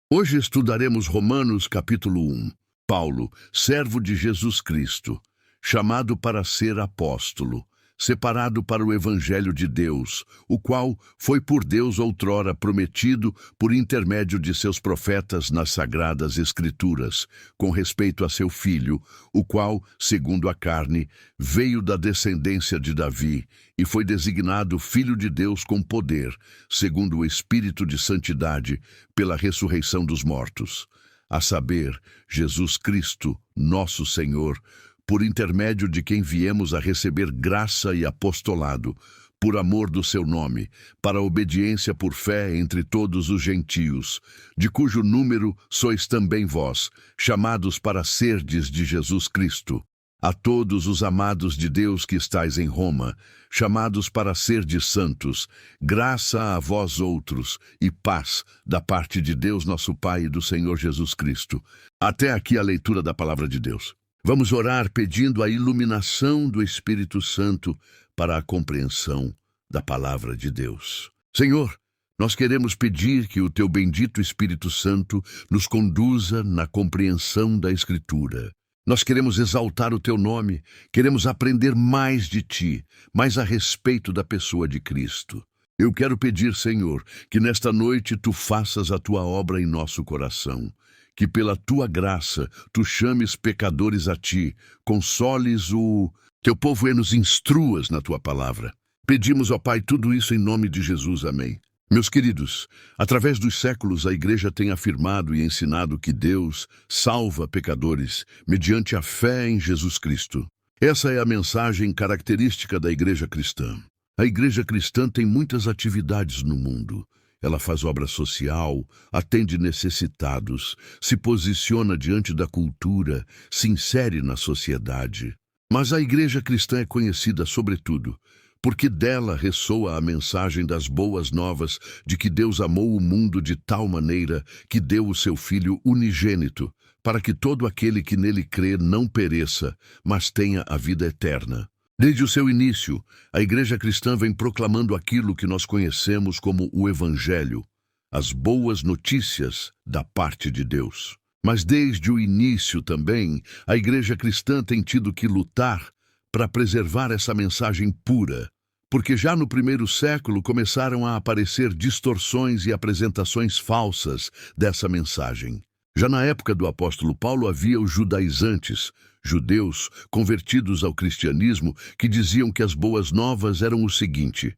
Hoje estudaremos Romanos capítulo 1. Paulo, servo de Jesus Cristo, chamado para ser apóstolo, separado para o Evangelho de Deus, o qual foi por Deus outrora prometido por intermédio de seus profetas nas sagradas Escrituras, com respeito a seu Filho, o qual, segundo a carne, veio da descendência de Davi e foi designado Filho de Deus com poder, segundo o Espírito de Santidade, pela ressurreição dos mortos, a saber, Jesus Cristo, nosso Senhor, por intermédio de quem viemos a receber graça e apostolado, por amor do seu nome, para a obediência por fé entre todos os gentios, de cujo número sois também vós, chamados para serdes de Jesus Cristo. A todos os amados de Deus que estais em Roma, chamados para serdes santos, graça a vós outros e paz da parte de Deus nosso Pai e do Senhor Jesus Cristo. Até aqui a leitura da palavra de Deus. Vamos orar pedindo a iluminação do Espírito Santo para a compreensão da palavra de Deus. Senhor, nós queremos pedir que o teu bendito Espírito Santo nos conduza na compreensão da Escritura. Nós queremos exaltar o teu nome, queremos aprender mais de ti, mais a respeito da pessoa de Cristo. Eu quero pedir, Senhor, que nesta noite tu faças a tua obra em nosso coração. Que pela tua graça tu chames pecadores a ti, consoles o teu povo e nos instruas na tua palavra. Pedimos, ó Pai, tudo isso em nome de Jesus. Amém. Meus queridos, através dos séculos a Igreja tem afirmado e ensinado que Deus salva pecadores mediante a fé em Jesus Cristo. Essa é a mensagem característica da Igreja cristã. A Igreja cristã tem muitas atividades no mundo. Ela faz obra social, atende necessitados, se posiciona diante da cultura, se insere na sociedade. Mas a Igreja cristã é conhecida, sobretudo, porque dela ressoa a mensagem das boas novas de que Deus amou o mundo de tal maneira que deu o seu Filho unigênito, para que todo aquele que nele crê não pereça, mas tenha a vida eterna. Desde o seu início, a Igreja cristã vem proclamando aquilo que nós conhecemos como o Evangelho, as boas notícias da parte de Deus. Mas desde o início também, a Igreja cristã tem tido que lutar para preservar essa mensagem pura, porque já no primeiro século começaram a aparecer distorções e apresentações falsas dessa mensagem. Já na época do apóstolo Paulo havia os judaizantes, judeus convertidos ao cristianismo, que diziam que as boas novas eram o seguinte: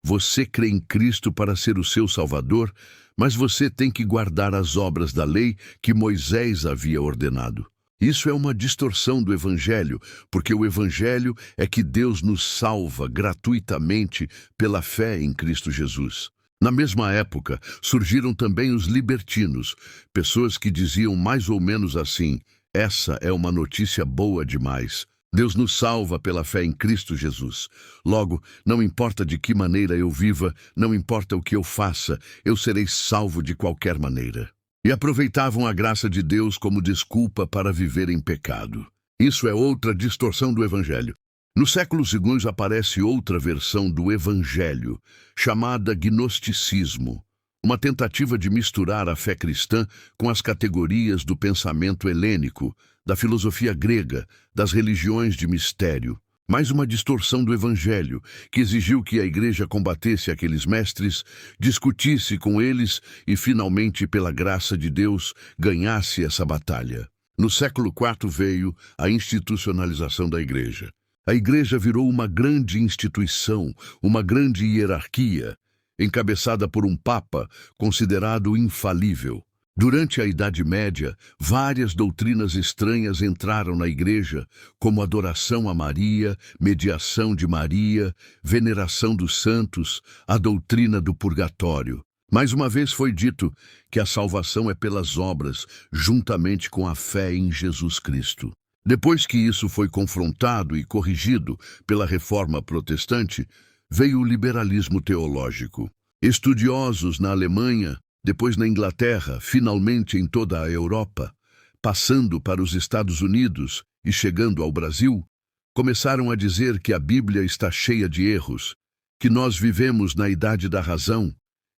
você crê em Cristo para ser o seu Salvador, mas você tem que guardar as obras da lei que Moisés havia ordenado. Isso é uma distorção do Evangelho, porque o Evangelho é que Deus nos salva gratuitamente pela fé em Cristo Jesus. Na mesma época, surgiram também os libertinos, pessoas que diziam mais ou menos assim: essa é uma notícia boa demais. Deus nos salva pela fé em Cristo Jesus. Logo, não importa de que maneira eu viva, não importa o que eu faça, eu serei salvo de qualquer maneira. E aproveitavam a graça de Deus como desculpa para viver em pecado. Isso é outra distorção do Evangelho. Nos séculos seguintes aparece outra versão do Evangelho, chamada gnosticismo, uma tentativa de misturar a fé cristã com as categorias do pensamento helênico, da filosofia grega, das religiões de mistério. Mais uma distorção do Evangelho, que exigiu que a Igreja combatesse aqueles mestres, discutisse com eles e, finalmente, pela graça de Deus, ganhasse essa batalha. No século IV veio a institucionalização da Igreja. A Igreja virou uma grande instituição, uma grande hierarquia, encabeçada por um Papa considerado infalível. Durante a Idade Média, várias doutrinas estranhas entraram na Igreja, como adoração a Maria, mediação de Maria, veneração dos santos, a doutrina do purgatório. Mais uma vez foi dito que a salvação é pelas obras, juntamente com a fé em Jesus Cristo. Depois que isso foi confrontado e corrigido pela Reforma Protestante, veio o liberalismo teológico. Estudiosos na Alemanha, depois na Inglaterra, finalmente em toda a Europa, passando para os Estados Unidos e chegando ao Brasil, começaram a dizer que a Bíblia está cheia de erros, que nós vivemos na idade da razão,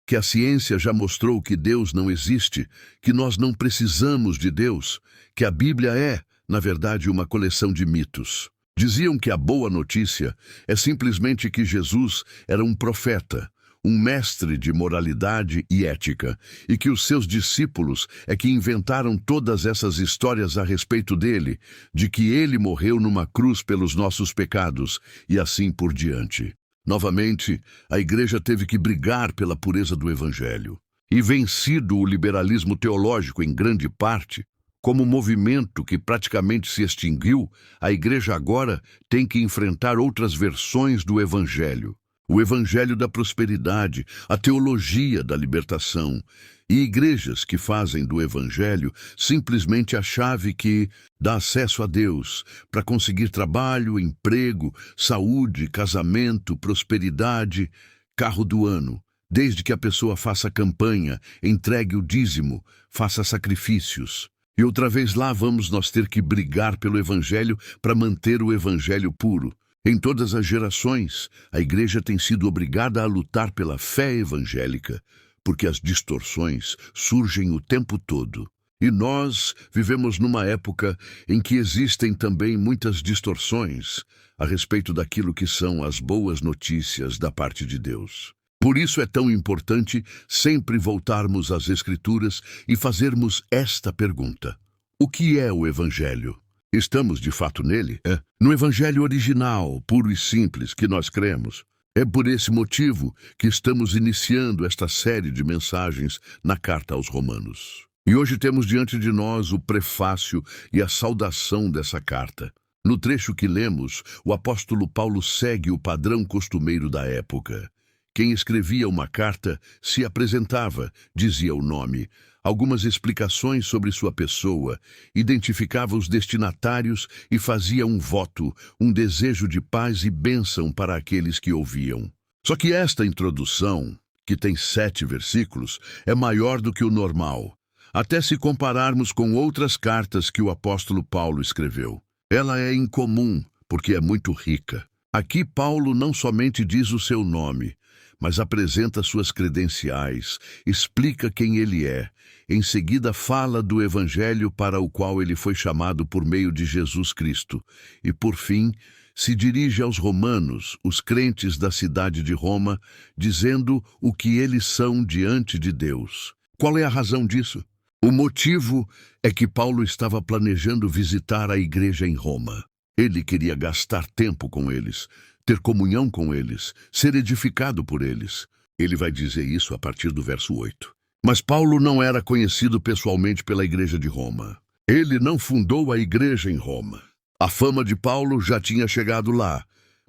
que a ciência já mostrou que Deus não existe, que nós não precisamos de Deus, que a Bíblia é, na verdade, uma coleção de mitos. Diziam que a boa notícia é simplesmente que Jesus era um profeta, um mestre de moralidade e ética, e que os seus discípulos é que inventaram todas essas histórias a respeito dele, de que ele morreu numa cruz pelos nossos pecados, e assim por diante. Novamente, a igreja teve que brigar pela pureza do Evangelho. E vencido o liberalismo teológico em grande parte, como movimento que praticamente se extinguiu, a igreja agora tem que enfrentar outras versões do Evangelho. O Evangelho da prosperidade, a teologia da libertação, e igrejas que fazem do Evangelho simplesmente a chave que dá acesso a Deus para conseguir trabalho, emprego, saúde, casamento, prosperidade, carro do ano, desde que a pessoa faça campanha, entregue o dízimo, faça sacrifícios. E outra vez lá vamos nós ter que brigar pelo Evangelho para manter o Evangelho puro. Em todas as gerações, a igreja tem sido obrigada a lutar pela fé evangélica, porque as distorções surgem o tempo todo. E nós vivemos numa época em que existem também muitas distorções a respeito daquilo que são as boas notícias da parte de Deus. Por isso é tão importante sempre voltarmos às Escrituras e fazermos esta pergunta: o que é o Evangelho? Estamos de fato nele? No Evangelho original, puro e simples, que nós cremos. É por esse motivo que estamos iniciando esta série de mensagens na Carta aos Romanos. E hoje temos diante de nós o prefácio e a saudação dessa carta. No trecho que lemos, o apóstolo Paulo segue o padrão costumeiro da época. Quem escrevia uma carta se apresentava, dizia o nome, algumas explicações sobre sua pessoa, identificava os destinatários e fazia um voto, um desejo de paz e bênção para aqueles que ouviam. Só que esta introdução, que tem 7 versículos, é maior do que o normal, até se compararmos com outras cartas que o apóstolo Paulo escreveu. Ela é incomum, porque é muito rica. Aqui Paulo não somente diz o seu nome, mas apresenta suas credenciais, explica quem ele é. Em seguida fala do Evangelho para o qual ele foi chamado por meio de Jesus Cristo. E, por fim, se dirige aos romanos, os crentes da cidade de Roma, dizendo o que eles são diante de Deus. Qual é a razão disso? O motivo é que Paulo estava planejando visitar a igreja em Roma. Ele queria gastar tempo com eles, ter comunhão com eles, ser edificado por eles. Ele vai dizer isso a partir do verso 8. Mas Paulo não era conhecido pessoalmente pela igreja de Roma. Ele não fundou a igreja em Roma. A fama de Paulo já tinha chegado lá,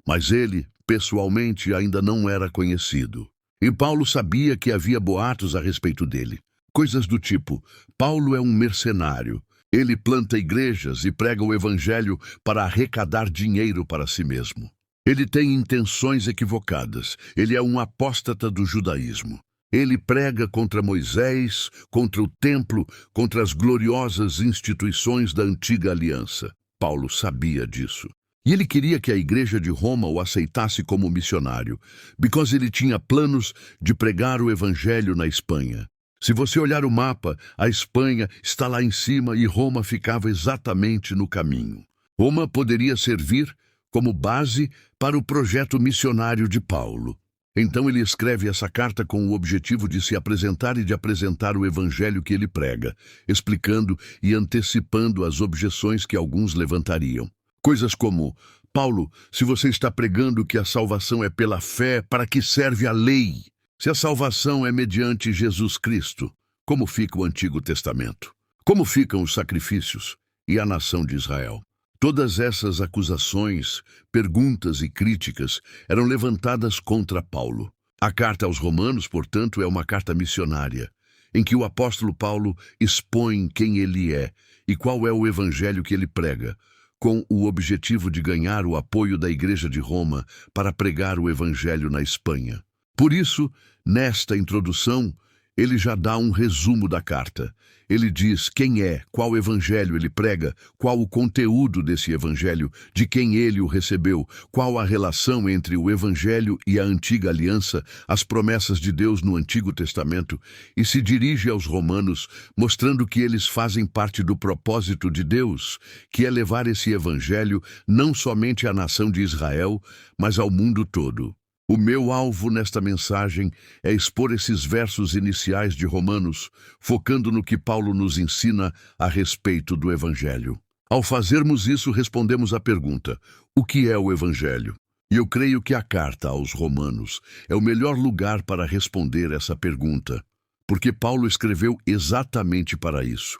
mas ele, pessoalmente, ainda não era conhecido. E Paulo sabia que havia boatos a respeito dele. Coisas do tipo: Paulo é um mercenário. Ele planta igrejas e prega o evangelho para arrecadar dinheiro para si mesmo. Ele tem intenções equivocadas. Ele é um apóstata do judaísmo. Ele prega contra Moisés, contra o templo, contra as gloriosas instituições da antiga aliança. Paulo sabia disso. E ele queria que a igreja de Roma o aceitasse como missionário, porque ele tinha planos de pregar o evangelho na Espanha. Se você olhar o mapa, a Espanha está lá em cima e Roma ficava exatamente no caminho. Roma poderia servir como base para o projeto missionário de Paulo. Então ele escreve essa carta com o objetivo de se apresentar e de apresentar o evangelho que ele prega, explicando e antecipando as objeções que alguns levantariam. Coisas como: Paulo, se você está pregando que a salvação é pela fé, para que serve a lei? Se a salvação é mediante Jesus Cristo, como fica o Antigo Testamento? Como ficam os sacrifícios e a nação de Israel? Todas essas acusações, perguntas e críticas eram levantadas contra Paulo. A carta aos Romanos, portanto, é uma carta missionária, em que o apóstolo Paulo expõe quem ele é e qual é o evangelho que ele prega, com o objetivo de ganhar o apoio da Igreja de Roma para pregar o evangelho na Espanha. Por isso, nesta introdução, ele já dá um resumo da carta. Ele diz quem é, qual evangelho ele prega, qual o conteúdo desse evangelho, de quem ele o recebeu, qual a relação entre o evangelho e a antiga aliança, as promessas de Deus no Antigo Testamento, e se dirige aos romanos, mostrando que eles fazem parte do propósito de Deus, que é levar esse evangelho não somente à nação de Israel, mas ao mundo todo. O meu alvo nesta mensagem é expor esses versos iniciais de Romanos, focando no que Paulo nos ensina a respeito do Evangelho. Ao fazermos isso, respondemos à pergunta: o que é o Evangelho? E eu creio que a carta aos Romanos é o melhor lugar para responder essa pergunta, porque Paulo escreveu exatamente para isso,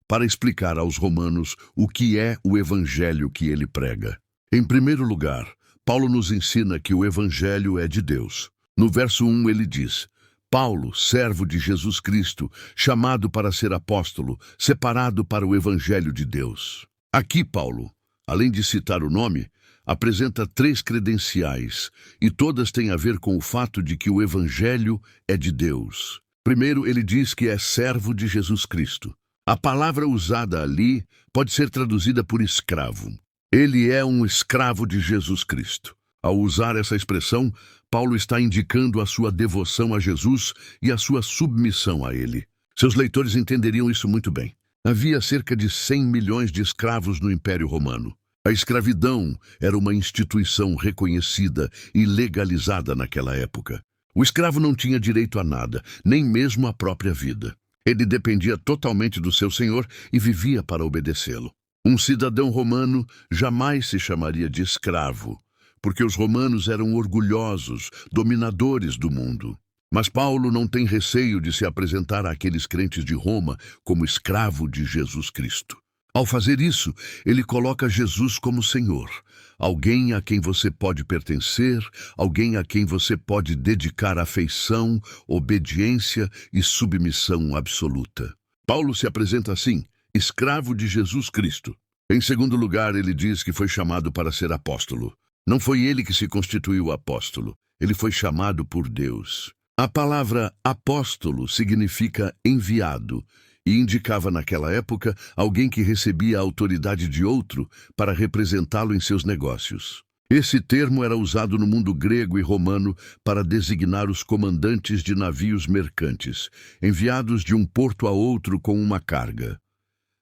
para explicar aos romanos o que é o Evangelho que ele prega. Em primeiro lugar, Paulo nos ensina que o Evangelho é de Deus. No verso 1 ele diz: Paulo, servo de Jesus Cristo, chamado para ser apóstolo, separado para o Evangelho de Deus. Aqui Paulo, além de citar o nome, apresenta 3 credenciais, e todas têm a ver com o fato de que o Evangelho é de Deus. Primeiro, ele diz que é servo de Jesus Cristo. A palavra usada ali pode ser traduzida por escravo. Ele é um escravo de Jesus Cristo. Ao usar essa expressão, Paulo está indicando a sua devoção a Jesus e a sua submissão a ele. Seus leitores entenderiam isso muito bem. Havia cerca de 100 milhões de escravos no Império Romano. A escravidão era uma instituição reconhecida e legalizada naquela época. O escravo não tinha direito a nada, nem mesmo à própria vida. Ele dependia totalmente do seu senhor e vivia para obedecê-lo. Um cidadão romano jamais se chamaria de escravo, porque os romanos eram orgulhosos, dominadores do mundo. Mas Paulo não tem receio de se apresentar àqueles crentes de Roma como escravo de Jesus Cristo. Ao fazer isso, ele coloca Jesus como Senhor, alguém a quem você pode pertencer, alguém a quem você pode dedicar afeição, obediência e submissão absoluta. Paulo se apresenta assim: escravo de Jesus Cristo. Em segundo lugar, ele diz que foi chamado para ser apóstolo. Não foi ele que se constituiu apóstolo, ele foi chamado por Deus. A palavra apóstolo significa enviado e indicava naquela época alguém que recebia a autoridade de outro para representá-lo em seus negócios. Esse termo era usado no mundo grego e romano para designar os comandantes de navios mercantes, enviados de um porto a outro com uma carga.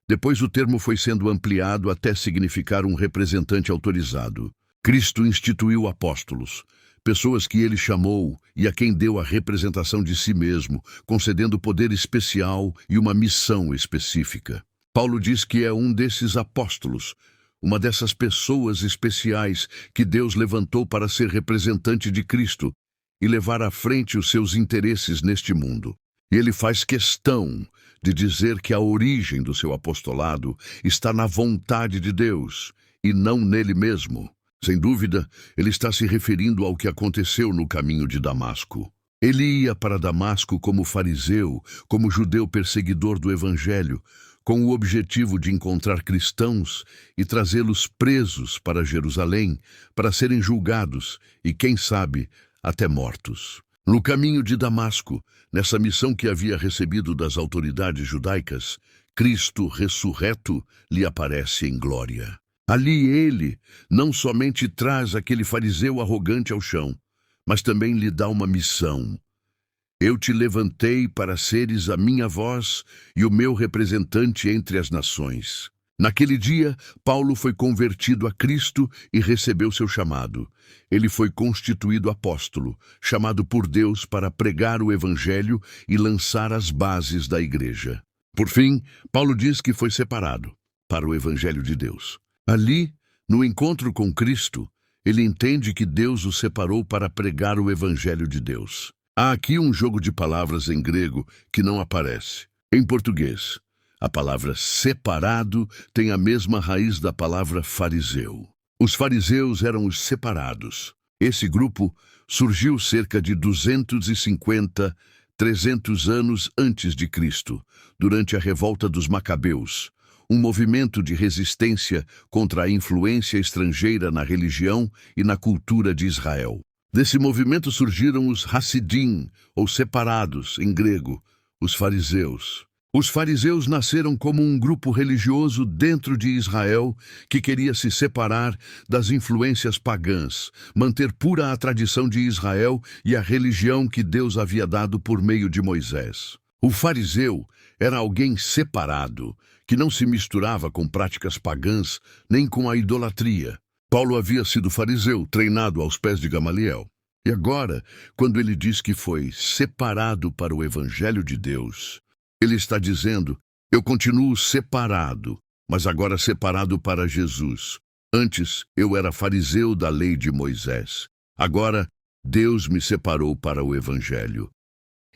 Depois o termo foi sendo ampliado até significar um representante autorizado. Cristo instituiu apóstolos, pessoas que ele chamou e a quem deu a representação de si mesmo, concedendo poder especial e uma missão específica. Paulo diz que é um desses apóstolos, uma dessas pessoas especiais que Deus levantou para ser representante de Cristo e levar à frente os seus interesses neste mundo. E ele faz questão de dizer que a origem do seu apostolado está na vontade de Deus e não nele mesmo. Sem dúvida, ele está se referindo ao que aconteceu no caminho de Damasco. Ele ia para Damasco como fariseu, como judeu perseguidor do Evangelho, com o objetivo de encontrar cristãos e trazê-los presos para Jerusalém, para serem julgados e, quem sabe, até mortos. No caminho de Damasco, nessa missão que havia recebido das autoridades judaicas, Cristo ressurreto lhe aparece em glória. Ali ele não somente traz aquele fariseu arrogante ao chão, mas também lhe dá uma missão. Eu te levantei para seres a minha voz e o meu representante entre as nações. Naquele dia, Paulo foi convertido a Cristo e recebeu seu chamado. Ele foi constituído apóstolo, chamado por Deus para pregar o Evangelho e lançar as bases da igreja. Por fim, Paulo diz que foi separado para o Evangelho de Deus. Ali, no encontro com Cristo, ele entende que Deus o separou para pregar o Evangelho de Deus. Há aqui um jogo de palavras em grego que não aparece. Em português, a palavra separado tem a mesma raiz da palavra fariseu. Os fariseus eram os separados. Esse grupo surgiu cerca de 250, 300 anos antes de Cristo, durante a revolta dos Macabeus, um movimento de resistência contra a influência estrangeira na religião e na cultura de Israel. Desse movimento surgiram os Hassidim, ou separados, em grego, Os fariseus. Os fariseus nasceram como um grupo religioso dentro de Israel que queria se separar das influências pagãs, manter pura a tradição de Israel e a religião que Deus havia dado por meio de Moisés. O fariseu era alguém separado, que não se misturava com práticas pagãs nem com a idolatria. Paulo havia sido fariseu, treinado aos pés de Gamaliel. E agora, quando ele diz que foi separado para o Evangelho de Deus, ele está dizendo, eu continuo separado, mas agora separado para Jesus. Antes, eu era fariseu da lei de Moisés. Agora, Deus me separou para o Evangelho.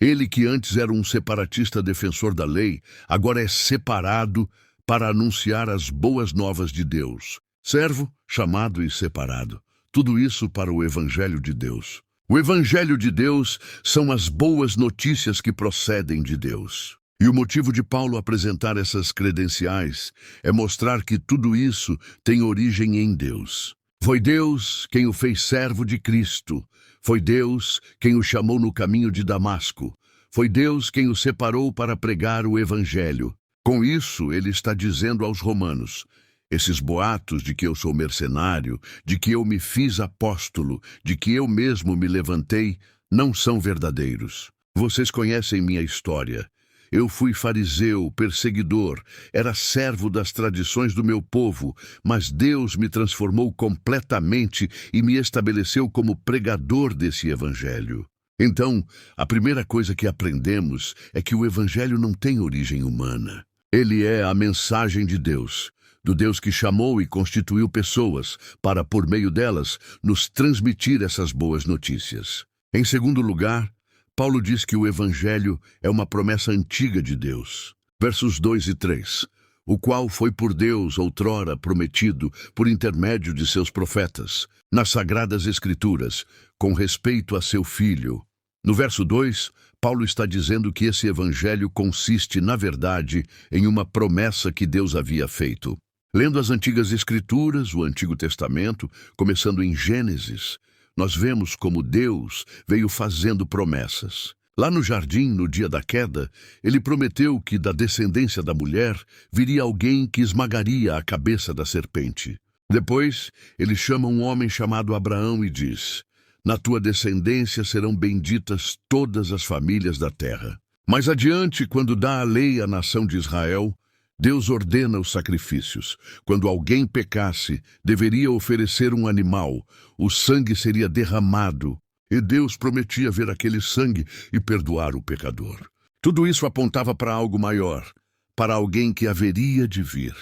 Ele que antes era um separatista defensor da lei, agora é separado para anunciar as boas novas de Deus. Servo, chamado e separado. Tudo isso para o Evangelho de Deus. O Evangelho de Deus são as boas notícias que procedem de Deus. E o motivo de Paulo apresentar essas credenciais é mostrar que tudo isso tem origem em Deus. Foi Deus quem o fez servo de Cristo. Foi Deus quem o chamou no caminho de Damasco. Foi Deus quem o separou para pregar o Evangelho. Com isso, ele está dizendo aos romanos, esses boatos de que eu sou mercenário, de que eu me fiz apóstolo, de que eu mesmo me levantei, não são verdadeiros. Vocês conhecem minha história. Eu fui fariseu, perseguidor, era servo das tradições do meu povo, mas Deus me transformou completamente e me estabeleceu como pregador desse Evangelho. Então, a primeira coisa que aprendemos é que o Evangelho não tem origem humana. Ele é a mensagem de Deus, do Deus que chamou e constituiu pessoas para, por meio delas, nos transmitir essas boas notícias. Em segundo lugar, Paulo diz que o Evangelho é uma promessa antiga de Deus. Versos 2 e 3. O qual foi por Deus outrora prometido por intermédio de seus profetas, nas Sagradas Escrituras, com respeito a seu Filho. No verso 2, Paulo está dizendo que esse Evangelho consiste, na verdade, em uma promessa que Deus havia feito. Lendo as antigas Escrituras, o Antigo Testamento, começando em Gênesis, nós vemos como Deus veio fazendo promessas. Lá no jardim, no dia da queda, ele prometeu que da descendência da mulher viria alguém que esmagaria a cabeça da serpente. Depois, ele chama um homem chamado Abraão e diz, na tua descendência serão benditas todas as famílias da terra. Mais adiante, quando dá a lei à nação de Israel, Deus ordena os sacrifícios. Quando alguém pecasse, deveria oferecer um animal. O sangue seria derramado. E Deus prometia ver aquele sangue e perdoar o pecador. Tudo isso apontava para algo maior, para alguém que haveria de vir.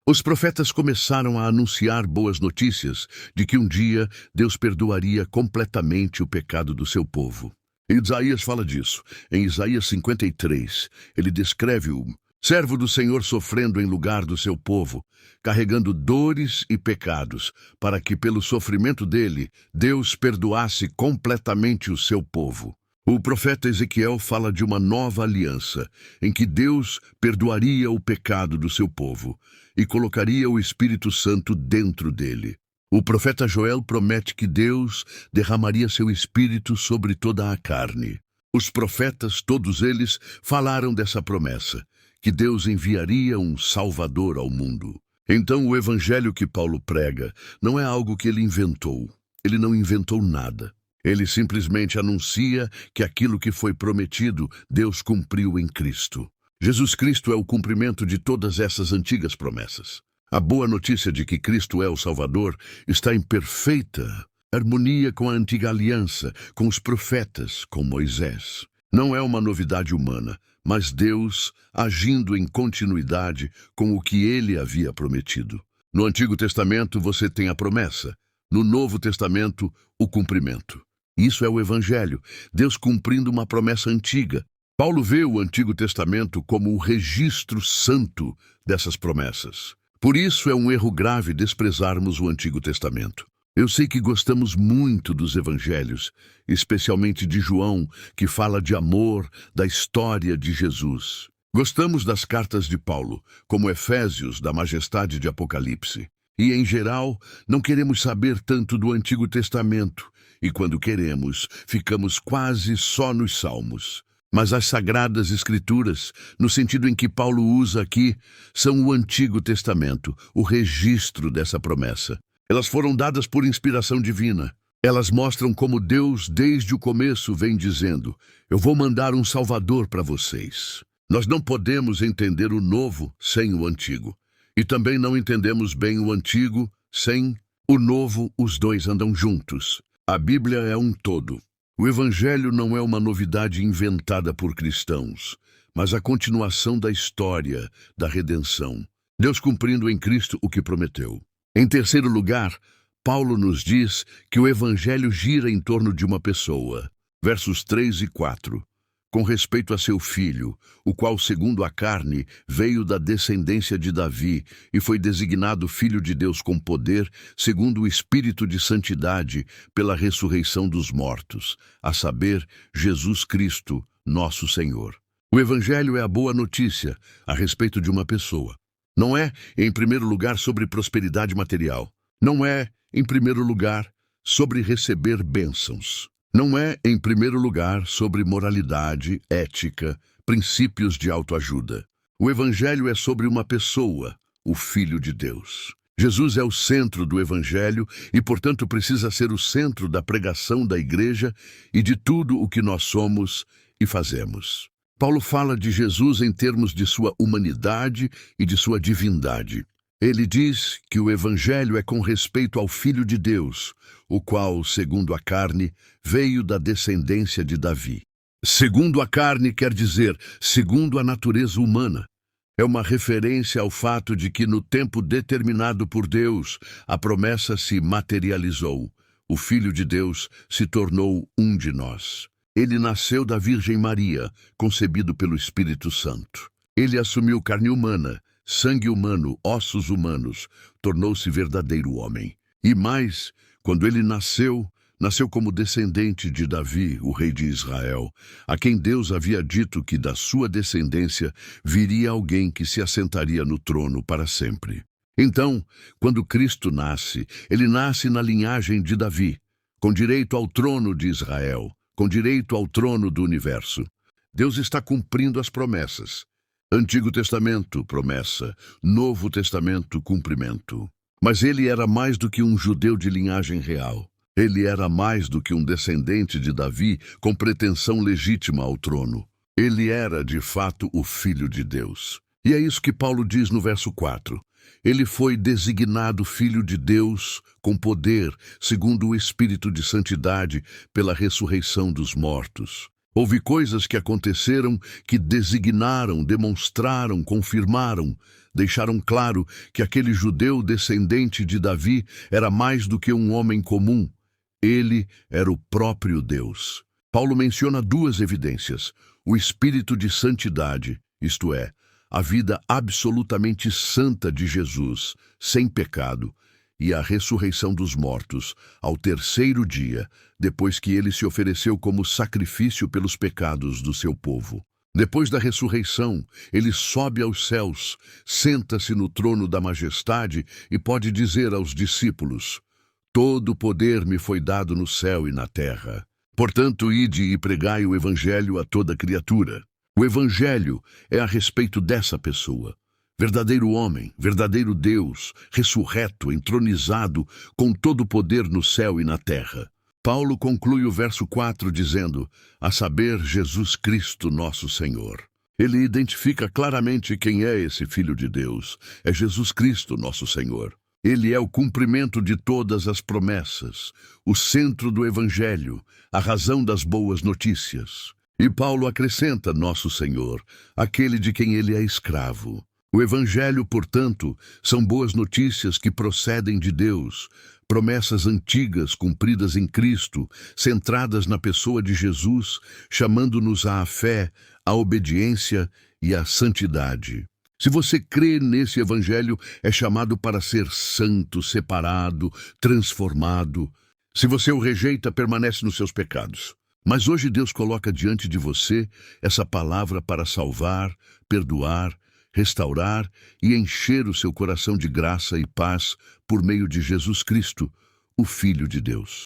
Os profetas começaram a anunciar boas notícias de que um dia Deus perdoaria completamente o pecado do seu povo. E Isaías fala disso. Em Isaías 53, ele descreve o servo do Senhor sofrendo em lugar do seu povo, carregando dores e pecados, para que pelo sofrimento dele, Deus perdoasse completamente o seu povo. O profeta Ezequiel fala de uma nova aliança, em que Deus perdoaria o pecado do seu povo e colocaria o Espírito Santo dentro dele. O profeta Joel promete que Deus derramaria seu Espírito sobre toda a carne. Os profetas, todos eles, falaram dessa promessa, que Deus enviaria um Salvador ao mundo. Então o Evangelho que Paulo prega não é algo que ele inventou. Ele não inventou nada. Ele simplesmente anuncia que aquilo que foi prometido, Deus cumpriu em Cristo. Jesus Cristo é o cumprimento de todas essas antigas promessas. A boa notícia de que Cristo é o Salvador está em perfeita harmonia com a antiga aliança, com os profetas, com Moisés. Não é uma novidade humana, mas Deus agindo em continuidade com o que ele havia prometido. No Antigo Testamento você tem a promessa, no Novo Testamento o cumprimento. Isso é o Evangelho, Deus cumprindo uma promessa antiga. Paulo vê o Antigo Testamento como o registro santo dessas promessas. Por isso é um erro grave desprezarmos o Antigo Testamento. Eu sei que gostamos muito dos evangelhos, especialmente de João, que fala de amor, da história de Jesus. Gostamos das cartas de Paulo, como Efésios, da majestade de Apocalipse. E, em geral, não queremos saber tanto do Antigo Testamento. E quando queremos, ficamos quase só nos Salmos. Mas as Sagradas Escrituras, no sentido em que Paulo usa aqui, são o Antigo Testamento, o registro dessa promessa. Elas foram dadas por inspiração divina. Elas mostram como Deus, desde o começo, vem dizendo: eu vou mandar um Salvador para vocês. Nós não podemos entender o novo sem o antigo. E também não entendemos bem o antigo sem o novo, os dois andam juntos. A Bíblia é um todo. O Evangelho não é uma novidade inventada por cristãos, mas a continuação da história da redenção. Deus cumprindo em Cristo o que prometeu. Em terceiro lugar, Paulo nos diz que o Evangelho gira em torno de uma pessoa. Versos 3 e 4. Com respeito a seu filho, o qual, segundo a carne, veio da descendência de Davi e foi designado Filho de Deus com poder, segundo o Espírito de Santidade, pela ressurreição dos mortos, a saber, Jesus Cristo, nosso Senhor. O Evangelho é a boa notícia a respeito de uma pessoa. Não é, em primeiro lugar, sobre prosperidade material. Não é, em primeiro lugar, sobre receber bênçãos. Não é, em primeiro lugar, sobre moralidade, ética, princípios de autoajuda. O Evangelho é sobre uma pessoa, o Filho de Deus. Jesus é o centro do Evangelho e, portanto, precisa ser o centro da pregação da Igreja e de tudo o que nós somos e fazemos. Paulo fala de Jesus em termos de sua humanidade e de sua divindade. Ele diz que o Evangelho é com respeito ao Filho de Deus, o qual, segundo a carne, veio da descendência de Davi. Segundo a carne quer dizer segundo a natureza humana. É uma referência ao fato de que no tempo determinado por Deus, a promessa se materializou. O Filho de Deus se tornou um de nós. Ele nasceu da Virgem Maria, concebido pelo Espírito Santo. Ele assumiu carne humana, sangue humano, ossos humanos, tornou-se verdadeiro homem. E mais, quando ele nasceu como descendente de Davi, o rei de Israel, a quem Deus havia dito que da sua descendência viria alguém que se assentaria no trono para sempre. Então, quando Cristo nasce, ele nasce na linhagem de Davi, com direito ao trono de Israel, com direito ao trono do universo. Deus está cumprindo as promessas. Antigo Testamento, promessa. Novo Testamento, cumprimento. Mas ele era mais do que um judeu de linhagem real. Ele era mais do que um descendente de Davi com pretensão legítima ao trono. Ele era, de fato, o Filho de Deus. E é isso que Paulo diz no verso 4. Ele foi designado Filho de Deus com poder, segundo o Espírito de Santidade, pela ressurreição dos mortos. Houve coisas que aconteceram que designaram, demonstraram, confirmaram, deixaram claro que aquele judeu descendente de Davi era mais do que um homem comum. Ele era o próprio Deus. Paulo menciona duas evidências: o Espírito de Santidade, isto é, a vida absolutamente santa de Jesus, sem pecado, e a ressurreição dos mortos, ao terceiro dia, depois que ele se ofereceu como sacrifício pelos pecados do seu povo. Depois da ressurreição, ele sobe aos céus, senta-se no trono da majestade e pode dizer aos discípulos: todo o poder me foi dado no céu e na terra. Portanto, ide e pregai o Evangelho a toda criatura. O Evangelho é a respeito dessa pessoa. Verdadeiro homem, verdadeiro Deus, ressurreto, entronizado, com todo o poder no céu e na terra. Paulo conclui o verso 4 dizendo, a saber, Jesus Cristo nosso Senhor. Ele identifica claramente quem é esse Filho de Deus. É Jesus Cristo nosso Senhor. Ele é o cumprimento de todas as promessas, o centro do Evangelho, a razão das boas notícias. E Paulo acrescenta nosso Senhor, aquele de quem ele é escravo. O Evangelho, portanto, são boas notícias que procedem de Deus, promessas antigas cumpridas em Cristo, centradas na pessoa de Jesus, chamando-nos à fé, à obediência e à santidade. Se você crê nesse Evangelho, é chamado para ser santo, separado, transformado. Se você o rejeita, permanece nos seus pecados. Mas hoje Deus coloca diante de você essa palavra para salvar, perdoar, restaurar e encher o seu coração de graça e paz por meio de Jesus Cristo, o Filho de Deus.